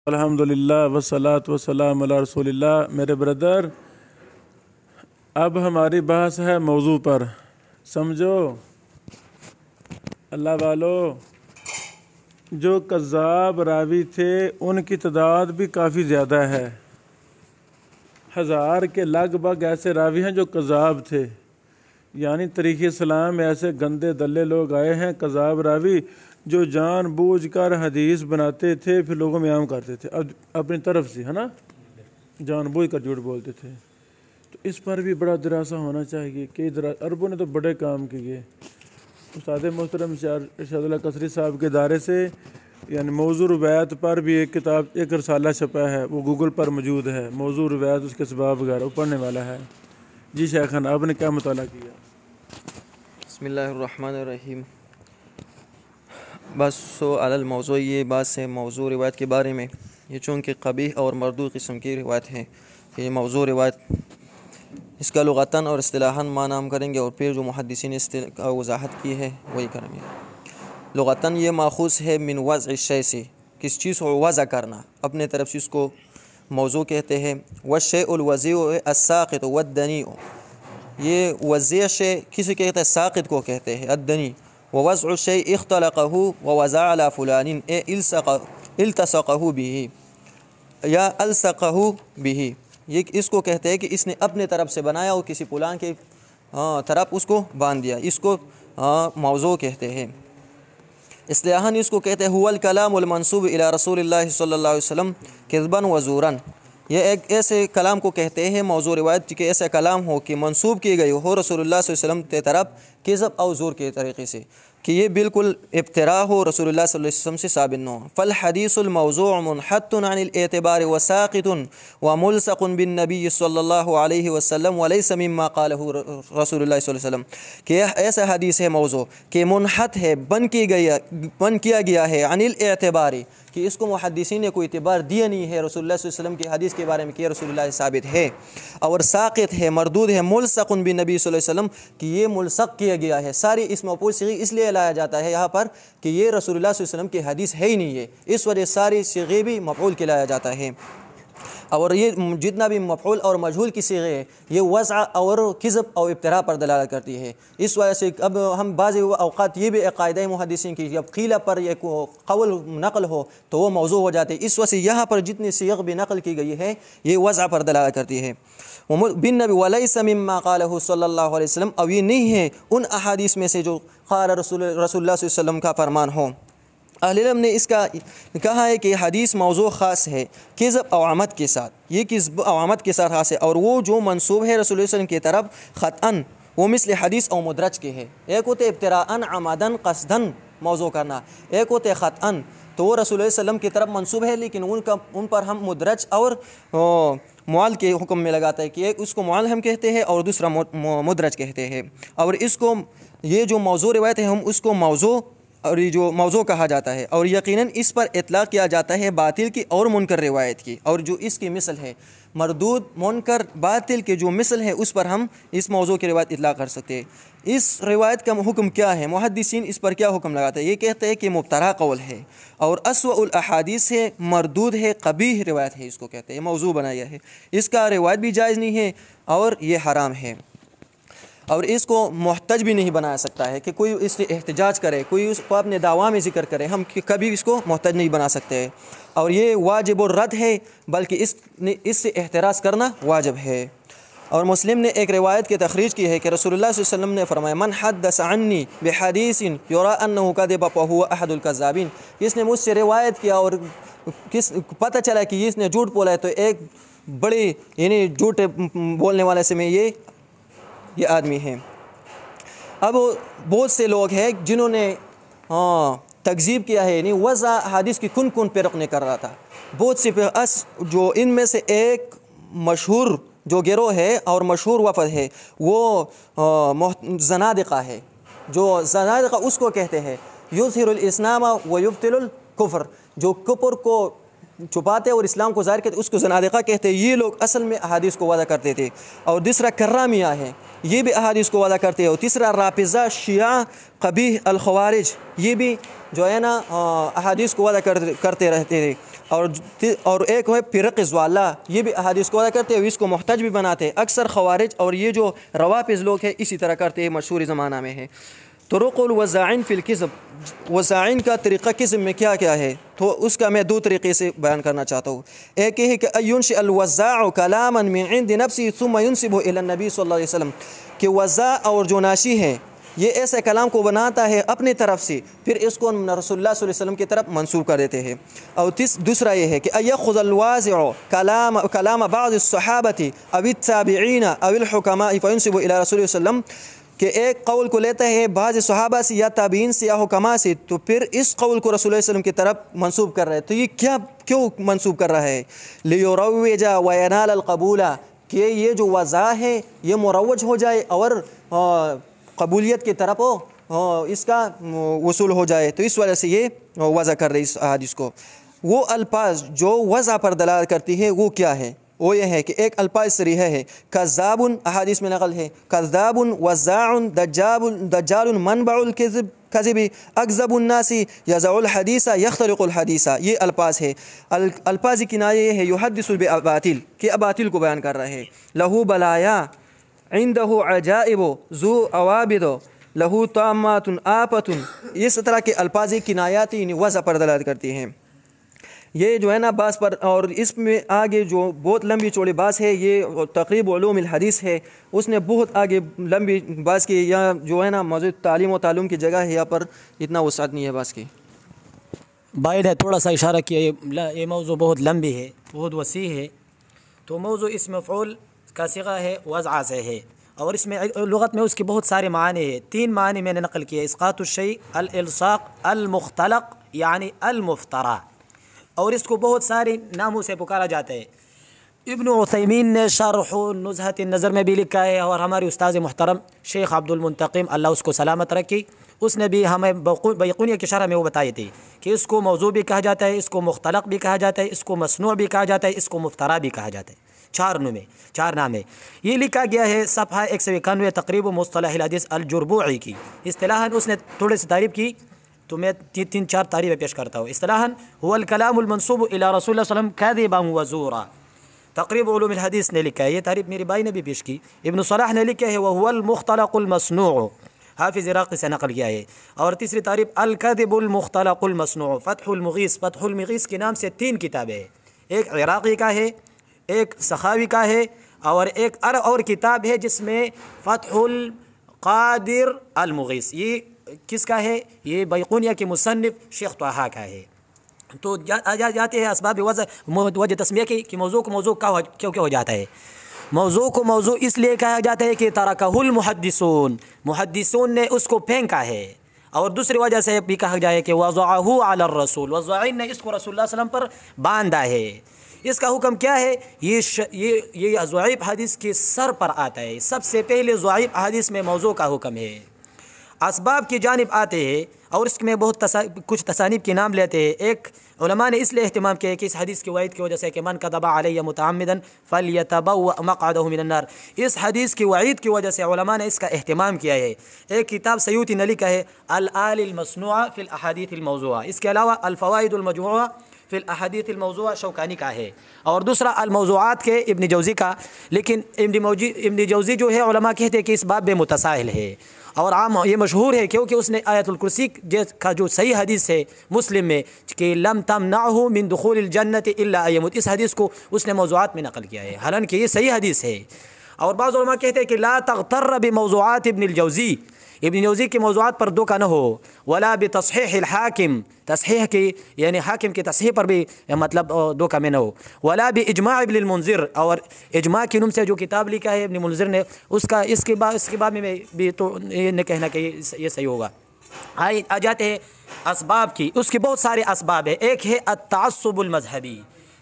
الحمدللہ والصلاۃ والسلام علی رسول اللہ۔ میرے بردر، اب ہماری بحث ہے موضوع پر، سمجھو اللہ والو۔ جو کذاب راوی تھے ان کی تعداد بھی کافی زیادہ ہے، 1000 کے لگ بھگ ایسے راوی ہیں جو کذاب تھے، یعنی تاریخ اسلام میں ایسے گندے دلے لوگ آئے ہیں کذاب راوی جو جان بوجھ کر حدیث بناتے تھے پھر لوگوں میں عام کرتے تھے، اب اپنی طرف سے ہے نا، جان بوجھ کر جھوٹ بولتے تھے۔ تو اس پر بھی بڑا دراسہ ہونا چاہیے کہ عربوں نے تو بڑے کام کیے۔ استاد محترم ارشاد اللہ قصری صاحب کے ادارے سے یعنی موضوع روایت پر بھی ایک کتاب، ایک رسالہ چھپا ہے، وہ گوگل پر موجود ہے، موضوع روایت اس کے اسباب وغیرہ، وہ پڑھنے والا ہے۔ جی شیخان، آپ نے کیا مطالعہ کیا؟ بسم اللہ الرحمن الرحیم۔ بس علی الموضوع، یہ بات ہے موضوع روایت کے بارے میں، یہ چونکہ قبیح اور مردود قسم کی روایت ہے کہ یہ موضوع روایت، اس کا لغتاً اور اصطلاحاً معنی ہم کریں گے اور پھر جو محدثین نے وضاحت کی ہے وہی کریں گے۔ لغتاً یہ ماخوذ ہے من وضع الشیء سے، کس چیز کو وضع کرنا، اپنے طرف سے اس کو موضوع کہتے ہیں۔ والشیء الوضیع الساقط والدنیء، یہ وضیع شے کسی کہتے ہیں، ساقط کو کہتے ہیں الدنی۔ ووضع الشیء اختلقہ ووضع علی فلان التصقہ به یا الصقہ به، یہ اس کو کہتے ہیں کہ اس نے اپنے طرف سے بنایا اور کسی فلان کے طرف اس کو باندھ دیا، اس کو موضوع کہتے ہیں۔ اصطلاحاً اس کو کہتے ہیں هو الکلام المنسوب الی رسول اللہ صلی اللہ علیہ وسلم کذبا وزورا، یہ ایک ایسے کلام کو کہتے ہیں موضوع روایت کہ ایسا کلام ہو کہ منسوب کی گئی ہو رسول اللہ صلی اللہ علیہ وسلم کے طرف کذب اور زور کے طریقے سے، کہ یہ بالکل ابتراء ہو، رسول اللہ صلی اللہ علیہ وسلم سے ثابت نہ ہو۔ فالحدیث الموضوع منحط عن الاعتبار وساقط وملصق بالنبی صلی اللہ علیہ وسلم وليس مما قالہ رسول اللہ صلی اللہ علیہ وسلم، کہ ایسا حدیث ہے موضوع کہ منحط ہے، بن کیا گیا ہے عن الاعتبار، کہ اس کو محدثین نے کوئی اعتبار دیا نہیں ہے رسول اللہ صلی اللہ علیہ وسلم کی حدیث کے بارے میں کہ رسول اللہ ثابت ہے، اور ساقط ہے، مردود ہے، ملصق بالنبی صلی اللہ علیہ وسلم، کہ یہ ملصق کیا گیا ہے۔ ساری اس مفعول صیغے اس لیے لایا جاتا ہے یہاں پر کہ یہ رسول اللہ صلی اللہ علیہ وسلم کی حدیث ہے ہی نہیں ہے، اس وجہ ساری صیغے بھی مفعول کے لایا جاتا ہے۔ اور یہ جتنا بھی مفعول اور مجہول کی صیغے ہے یہ وضع اور کذب اور ابتراء پر دلالت کرتی ہے۔ اس وجہ سے اب ہم بعض اوقات یہ بھی قاعدہ محدثین کی جب قیل پر یہ قول نقل ہو تو وہ موضوع ہو جاتے ہیں، اس وجہ سے یہاں پر جتنی صیغ بھی نقل کی گئی ہے یہ وضع پر دلالت کرتی ہے۔ بالنبی ولیس مما قالہ صلی اللہ علیہ وسلم، اب یہ نہیں ہے ان احادیث میں سے جو قال رسول اللہ صلی اللہ علیہ وسلم کا فرمان ہو۔ اہل علم نے اس کا کہا ہے کہ حدیث موضوع خاص ہے کذب اور عمد کے ساتھ، یہ کذب اور عمد کے ساتھ خاص ہے، اور وہ جو منسوب ہے رسول اللہ صلی اللہ علیہ وسلم کی طرف خطأً، وہ مثل حدیث اور مدرج کے ہے۔ ایک ہوتے ابتراءً عمداً قصداً موضوع کرنا، ایک ہوتے خطأً، تو وہ رسول اللہ صلی اللہ علیہ وسلم کی طرف منسوب ہے لیکن ان پر ہم مدرج اور معل کے حکم میں لگاتا ہے کہ ایک اس کو معل ہم کہتے ہیں اور دوسرا مدرج کہتے ہیں، اور اس کو یہ جو موضوع روایت ہے ہم اس کو موضوع اور یہ جو موضوع کہا جاتا ہے، اور یقیناً اس پر اطلاق کیا جاتا ہے باطل کی اور منکر روایت کی، اور جو اس کی مثل ہے مردود منکر باطل کے جو مثل ہے اس پر ہم اس موضوع کی روایت اطلاق کر سکتے ہیں۔ اس روایت کا حکم کیا ہے؟ محدثین اس پر کیا حکم لگاتے ہیں؟ یہ کہتے ہیں کہ مبترا قول ہے اور اسوأ الاحادیث ہے، مردود ہے، قبیح روایت ہے، اس کو کہتے ہیں، موضوع بنایا ہے، اس کا روایت بھی جائز نہیں ہے اور یہ حرام ہے، اور اس کو محتج بھی نہیں بنا سکتا ہے کہ کوئی اس سے احتجاج کرے، کوئی اس کو اپنے دعویٰ میں ذکر کرے، ہم کبھی اس کو محتج نہیں بنا سکتے، اور یہ واجب الرد ہے، بلکہ اس سے احتراز کرنا واجب ہے۔ اور مسلم نے ایک روایت کی تخریج کی ہے کہ رسول اللہ صلی اللہ علیہ وسلم نے فرمایا من حدث عنی بحدیث یرا انہ کذب فہو احد الکذابین، اس نے مجھ سے روایت کیا اور پتہ چلا کہ اس نے جھوٹ بولا ہے تو ایک بڑے یعنی جھوٹ بولنے والے سے میں یہ آدمی ہیں۔ اب بہت سے لوگ ہیں جنہوں نے تکذیب کیا ہے، یعنی وضع حدیث کی کن پہ رکنے کر رہا تھا، بہت سے جو ان میں سے ایک مشہور جو گروہ ہے اور مشہور وفد ہے وہ زنادقہ ہے، جو زنادقہ اس کو کہتے ہیں یظہر الاسلام و یبطل الکفر، جو کفر کو چھپاتے اور اسلام کو ظاہر کرتے اس کو زنادقہ کہتے ہیں. یہ لوگ اصل میں احادیث کو وضع کرتے تھے. اور دوسرا کرامیہ ہے, یہ بھی احادیث کو وضع کرتے ہیں. اور تیسرا رافضہ, شیعہ, قبیح, الخوارج, یہ بھی جو ہے نا احادیث کو وضع کرتے رہتے تھے. اور ایک ہے فرق ضالہ, یہ بھی احادیث کو وضع کرتے ہیں, اس کو محتج بھی بناتے ہیں. اکثر خوارج اور یہ جو روافض لوگ ہیں اسی طرح کرتے ہیں, مشہور زمانہ میں ہے. طرق الوزاعین فی الکذب, وزاعین کا طریقہ کذب میں کیا کیا ہے, تو اس کا میں 2 طریقے سے بیان کرنا چاہتا ہوں. ایک یہ ہے کہ ينشئ الوزاع کلاما من عند نفسه ثم ينسبه الى النبي صلی اللہ علیہ وسلم, کہ وزاع اور جو ناشی ہے یہ ایسے کلام کو بناتا ہے اپنی طرف سے, پھر اس کو رسول اللہ صلی اللہ علیہ وسلم کی طرف منسوب کر دیتے ہیں. اور دوسرا یہ ہے کہ يأخذ الوازع کلام بعض الصحابة او التابعین او الحکماء فينسب الى رسول اللہ صلی اللہ علیہ وسلم, کہ ایک قول کو لیتا ہے بعض صحابہ سے یا تابعین سے یا حکماء سے, تو پھر اس قول کو رسول اللہ صلی اللہ علیہ وسلم کی طرف منسوب کر رہا ہے. تو یہ کیوں منسوب کر رہا ہے؟ لیروج وینال القبول, کہ یہ جو وضع ہے یہ مروج ہو جائے اور قبولیت کی طرف اس کا وصول ہو جائے. تو اس وجہ سے یہ وضع کر رہی اس حدیث کو. وہ الفاظ جو وضع پر دلالت کرتی ہے وہ کیا ہے؟ وہ یہ ہے کہ ایک الفاظ صریح ہے, کذاب, احادیث میں نقل ہے, کذاب, وزاع, دجال, منبع الکذب, اکذب الناس, یزع الحدیث, یخترق الحدیث. یہ الفاظ ہے. الفاظ کنایہ یہ ہے یحدث بالباطل, کہ اباطل کو بیان کر رہا ہے. لہو بلایا, عنده عجائب, ذو عوابد, لہو طامات آفت. اس طرح کے الفاظ کنایاتی وضع پر دلالت کرتی ہیں. یہ جو ہے نا باس پر, اور اس میں آگے جو بہت لمبی چوڑی باس ہے یہ تقریب علوم الحدیث ہے, اس نے بہت آگے لمبی باس کی. یا جو ہے نا موضوع تعلیم و تعلم کی جگہ ہے, یہاں پر اتنا وسعت نہیں ہے باس کی. بھائی نے تھوڑا سا اشارہ کیا, یہ موضوع بہت لمبی ہے, بہت وسیع ہے. تو موضوع اس مفعول کا صیغہ ہے وضع سے ہے, اور اس میں لغت میں اس کے بہت سارے معنی ہیں. 3 معنی میں نے نقل کیے, اسقاط الشیء, الالصاق, المختلق یعنی المفترى, اور اس کو بہت سارے ناموں سے پکارا جاتا ہے. ابن عثیمین نے شرح نزہۃ النظر میں بھی لکھا ہے, اور ہمارے استاذ محترم شیخ عبد المنتقم اللہ اس کو سلامت رکھی, اس نے بھی ہمیں بیقونیہ کی شرح میں وہ بتائی تھی کہ اس کو موضوع بھی کہا جاتا ہے, اس کو مختلق بھی کہا جاتا ہے, اس کو مصنوع بھی کہا جاتا ہے, اس کو مفترا بھی کہا جاتا ہے. 4 نام ہے. یہ لکھا گیا ہے صفحہ 191 تقریب مصطلح الحدیث الجربوعی کی. اصطلاحاً اس نے تھوڑے سی تعریف کی, تو میں 3-4 تعریفیں پیش کرتا ہوں. اصطلاحاً هو الكلام المنسوب الى رسول اللہ صلی اللہ علیہ وسلم كاذبا وزورا. تقریب علوم الحدیث نے لکھا ہے, یہ تعریف میرے بھائی نے بھی پیش کی. ابن صلاح نے لکھا ہے وهو المختلق المصنوع, حافظ عراقی سے نقل کیا ہے. اور تیسری تعریف الكذب المختلق المصنوع. فتح المغیث کے نام سے 3 کتابیں ہیں, ایک عراقی کا ہے, ایک سخاوی کا ہے, اور ایک اور کتاب ہے جس میں فتح القادر المغیث. یہ کس کا ہے؟ یہ بیقونیہ کے مصنف شیخ طہا کا ہے. تو جاتے ہیں اسباب وجہ تسمیہ کی, کہ موضوع کو موضوع کیوں ہو جاتا ہے. موضوع کو موضوع اس لیے کہا جاتا ہے کہ ترکہ المحدثون, محدثون نے اس کو پھینکا ہے. اور دوسری وجہ سے بھی کہا جائے کہ وضعہ علی الرسول, وضعین نے اس کو رسول اللہ صلی اللہ علیہ وسلم پر باندھا ہے. اس کا حکم کیا ہے؟ یہ ضعیف حدیث کے سر پر آتا ہے. سب سے پہلے ضعیف حدیث میں موضوع کا حکم ہے. اسباب کی جانب آتے ہیں, اور اس میں بہت کچھ تصانیف کے نام لیتے ہیں. ایک علماء نے اس لیے اہتمام کیا ہے کہ اس حدیث کی وعید کی وجہ سے کہ من کذب علی متعمدا فلیتبوأ مقعدہ من النار, اس حدیث کی وعید کی وجہ سے علماء نے اس کا اہتمام کیا ہے. ایک کتاب سیوطی نے لکھا ہے الآل المصنوعہ فی الاحادیث الموضوعہ. اس کے علاوہ الفوائد المجموعہ فی الاحادیث الموضوعہ شوکانی کا ہے, اور دوسرا الموضوعات کے ابن جوزی کا. لیکن ابن جوزی جو ہے علماء کہتے ہیں کہ اس باب میں متساہل ہے, اور عام یہ مشہور ہے کیونکہ اس نے آیت الکرسی کا جو صحیح حدیث ہے مسلم میں کہ لم تمنعہ من دخول الجنت الا ان یموت, اس حدیث کو اس نے موضوعات میں نقل کیا ہے, حالانکہ یہ صحیح حدیث ہے. اور بعض علماء کہتے ہیں کہ لا تغتر بموضوعات ابن الجوزی, ابن جوزی کے موضوعات پر دھوکہ نہ ہو. ولا بتصحیح الحاکم, تصحیح کی یعنی حاکم کی تصحیح پر بھی مطلب دھوکہ میں نہ ہو. ولا باجماع ابن المنذر, اور اجماع کی نم سے جو کتاب لکھا ہے ابن منذر نے اس کے بعد میں بھی تو یہ نہ کہنا کہ یہ صحیح ہوگا. آ جاتے ہیں اسباب کی. اس کے بہت سارے اسباب ہیں. ایک ہے التعصب المذہبی,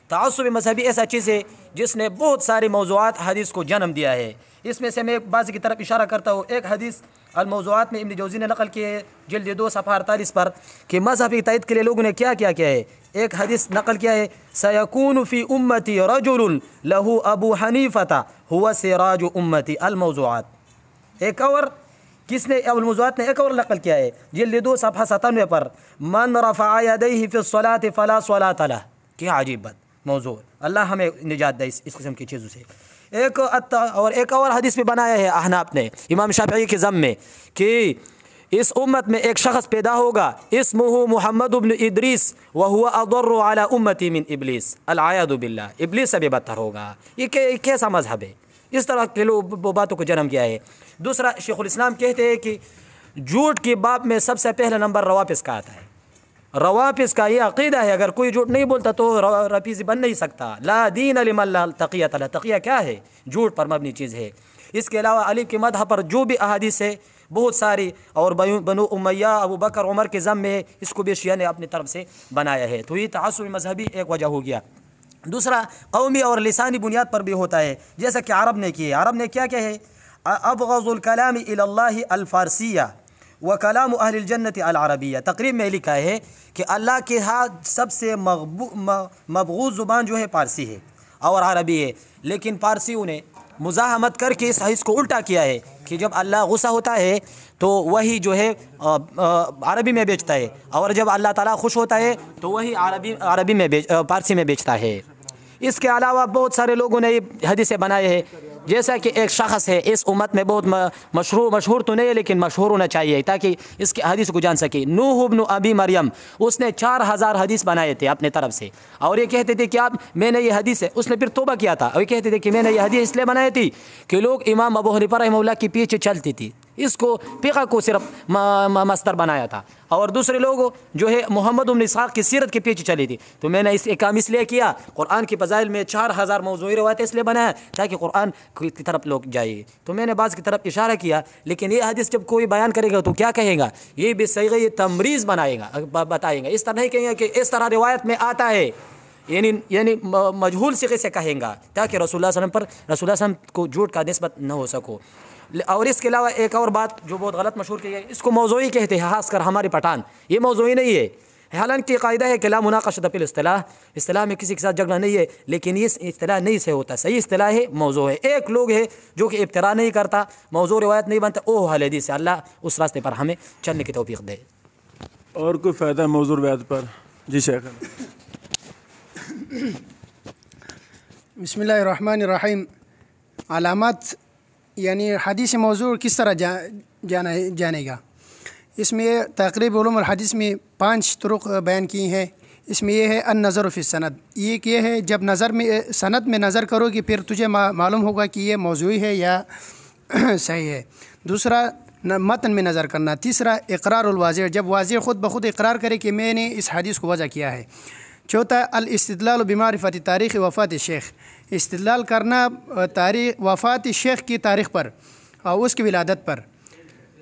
تعصب مذہبی ایسا چیز ہے جس نے بہت سارے موضوعات حدیث کو جنم دیا ہے. اس میں سے میں بعض کی طرف اشارہ کرتا ہوں. ایک حدیث الموضوعات میں ابن جوزی نے نقل کی ہے جلد 2 صفحہ 48 پر کہ مذہب کی تائید کے لیے لوگوں نے کیا کیا ہے. ایک حدیث نقل کیا ہے سیکون فی امتی رجل لہو ابو حنیفہ ہوا سراج امتی الموضوعات. ایک اور کس نے الموضوعات نے ایک اور نقل کیا ہے جلد 2 صفحہ 97 پر من رفع یدیہ فی الصلاۃ فلا صلاۃ لہ. کیا عجیب بات موضوع. اللہ ہمیں نجات دے اس قسم کی چیزوں سے. ایک اور حدیث بھی بنایا ہے احناف نے امام شافعی کے ذم میں کہ اس امت میں ایک شخص پیدا ہوگا اسمہ محمد بن ادریس وہو اضر علی امتی من ابلیس العیاذ باللہ. ابلیس سے بھی بدتر ہوگا. یہ کیسا مذہب ہے؟ اس طرح کے باتوں کو جنم کیا ہے. دوسرا شیخ الاسلام کہتے ہیں کہ جھوٹ کی باب میں سب سے پہلا نمبر روافظ کا آتا ہے. روافظ کا یہ عقیدہ ہے اگر کوئی جھوٹ نہیں بولتا تو رفیضی بن نہیں سکتا. لا دین لمن لا تقیۃ له. تقیہ کیا ہے؟ جھوٹ پر مبنی چیز ہے. اس کے علاوہ علی کے مدح پر جو بھی احادیث ہے بہت ساری اور بنو امیہ ابو بکر عمر کے ذم میں اس کو بھی شیعہ نے اپنی طرف سے بنایا ہے. تو یہ تعصب مذہبی ایک وجہ ہو گیا. دوسرا قومی اور لسانی بنیاد پر بھی ہوتا ہے جیسا کہ عرب نے کی ہے. عرب نے کیا ہے ابغض الکلام الی اللہ الفارسیہ وکلام اہل الجنت العربیہ. تقریب میں لکھا ہے کہ اللہ کے ہاتھ سب سے مبغوض زبان جو ہے پارسی ہے اور عربی ہے. لیکن پارسیوں نے مزاحمت کر کے اس حدیث کو الٹا کیا ہے کہ جب اللہ غصہ ہوتا ہے تو وہی جو ہے عربی میں بیچتا ہے اور جب اللہ تعالیٰ خوش ہوتا ہے تو وہی عربی میں پارسی میں بیچتا ہے. اس کے علاوہ بہت سارے لوگوں نے یہ حدیثیں بنائے ہیں جیسا کہ ایک شخص ہے اس امت میں بہت مشہور تو نہیں ہے لیکن مشہور ہونا چاہیے تاکہ اس کی حدیث کو جان سکے. نوح ابن ابی مریم اس نے 4000 حدیث بنائے تھے اپنے طرف سے اور یہ کہتے تھے کہ میں نے یہ حدیث ہے. اس نے پھر توبہ کیا تھا اور یہ کہتے تھے کہ میں نے یہ حدیث اس لیے بنائی تھی کہ لوگ امام ابو حنیفہ رحمہ اللہ کے پیچھے چلتی تھی. اس کو فقہ کو صرف مصدر بنایا تھا اور دوسرے لوگ جو ہے محمد بن اسحاق کی سیرت کے پیچھے چلی تھی. تو میں نے اس کام اس لیے کیا قرآن کی فضائل میں 4000 موضوعی روایتیں اس لیے بنایا تاکہ قرآن کی طرف لوگ جائے. تو میں نے بعض کی طرف اشارہ کیا لیکن یہ حدیث جب کوئی بیان کرے گا تو کیا کہے گا؟ یہ بھی صحیح تمریز بنائے گا بتائیں گا. اس طرح نہیں کہیں گا کہ اس طرح روایت میں آتا ہے یعنی مجہول صیغے سے کہیں گا تاکہ رسول اللہ صلی اللہ علیہ وسلم کو جھوٹ کا نسبت نہ ہو سکو. اور اس کے علاوہ ایک اور بات جو بہت غلط مشہور کی ہے اس کو موضوعی کہتے ہیں خاص کر ہمارے پٹھان. یہ موضوعی نہیں ہے. حالانکہ یہ قاعدہ ہے کہ لا مناقشۃ فی الاصطلاح. اصطلاح میں کسی کے ساتھ جھگڑا نہیں ہے لیکن یہ اصطلاح نہیں سے ہوتا. صحیح اصطلاح ہے موضوع ہے. ایک لوگ ہے جو کہ ابتراء نہیں کرتا موضوع روایت نہیں بنتا اوہ حدیث سے. اللہ اس راستے پر ہمیں چلنے کی توفیق دے. اور کوئی فائدہ موضوع روایت پر؟ جی شیخ. بسم اللہ الرحمن الرحیم. علامات یعنی حدیث موضوع کس طرح جانے گا؟ اس میں تقریب علوم الحدیث میں 5 طرق بیان کی ہیں. اس میں یہ ہے النظر فی السند. یہ ہے جب نظر میں سند میں نظر کرو گی پھر تجھے معلوم ہوگا کہ یہ موضوعی ہے یا صحیح ہے. دوسرا متن میں نظر کرنا. تیسرا اقرار الواضح جب واضح خود بخود اقرار کرے کہ میں نے اس حدیث کو وضع کیا ہے. چوتھا الاستدلال بمعرفت تاریخ وفات شیخ. استدلال کرنا تاریخ وفات شیخ کی تاریخ پر اور اس کی ولادت پر.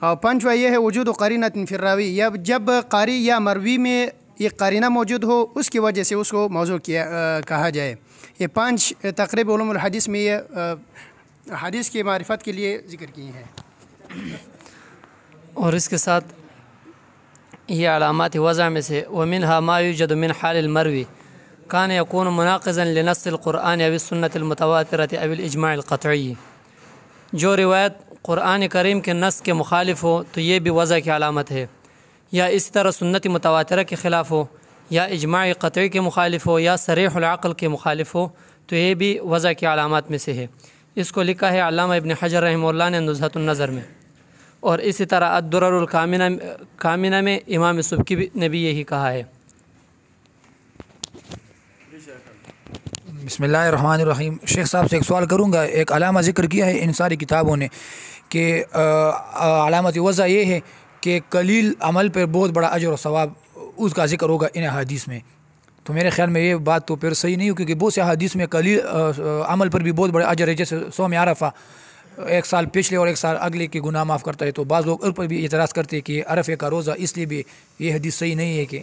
اور پانچواں یہ ہے وجود قرینۃ فی الراوی. جب قاری یا مروی میں یہ قرینہ موجود ہو اس کی وجہ سے اس کو موضوع کہا جائے. یہ 5 تقریب علوم الحدیث میں یہ حدیث کی معرفت کے لیے ذکر کی ہیں. اور اس کے ساتھ یہ علامات وضع میں سے ومنها ما يوجد من حال المروي كان يكون مناقضا لنص القرآن او السنة المتواترة او الاجماع القطعی. جو روایت قرآن کریم کے نص کے مخالف ہو تو یہ بھی وضع کی علامت ہے. یا اس طرح سنت متواترہ کے خلاف ہو یا اجماع قطعی کے مخالف ہو یا صریح العقل کے مخالف ہو تو یہ بھی وضع کی علامات میں سے ہے. اس کو لکھا ہے علامہ ابن حجر رحمہ اللہ نے نزہۃ النظر میں. اور اسی طرح الدرر الکامنہ میں امام سبکی نے بھی یہی کہا ہے. بسم اللہ الرحمن الرحیم. شیخ صاحب سے ایک سوال کروں گا. ایک علامہ ذکر کیا ہے ان ساری کتابوں نے کہ علامت وضع یہ ہے کہ قلیل عمل پر بہت بڑا اجر و ثواب اس کا ذکر ہوگا ان حدیث میں. تو میرے خیال میں یہ بات تو پھر صحیح نہیں ہو کیونکہ بہت سے حدیث میں قلیل عمل پر بھی بہت بڑا اجر ہے. جیسے صوم عرفہ 1 سال پچھلے اور 1 سال اگلے کے گناہ معاف کرتا ہے. تو بعض لوگ اس پر بھی اعتراض کرتے ہیں کہ عرفے کا روزہ اس لیے بھی یہ حدیث صحیح نہیں ہے کہ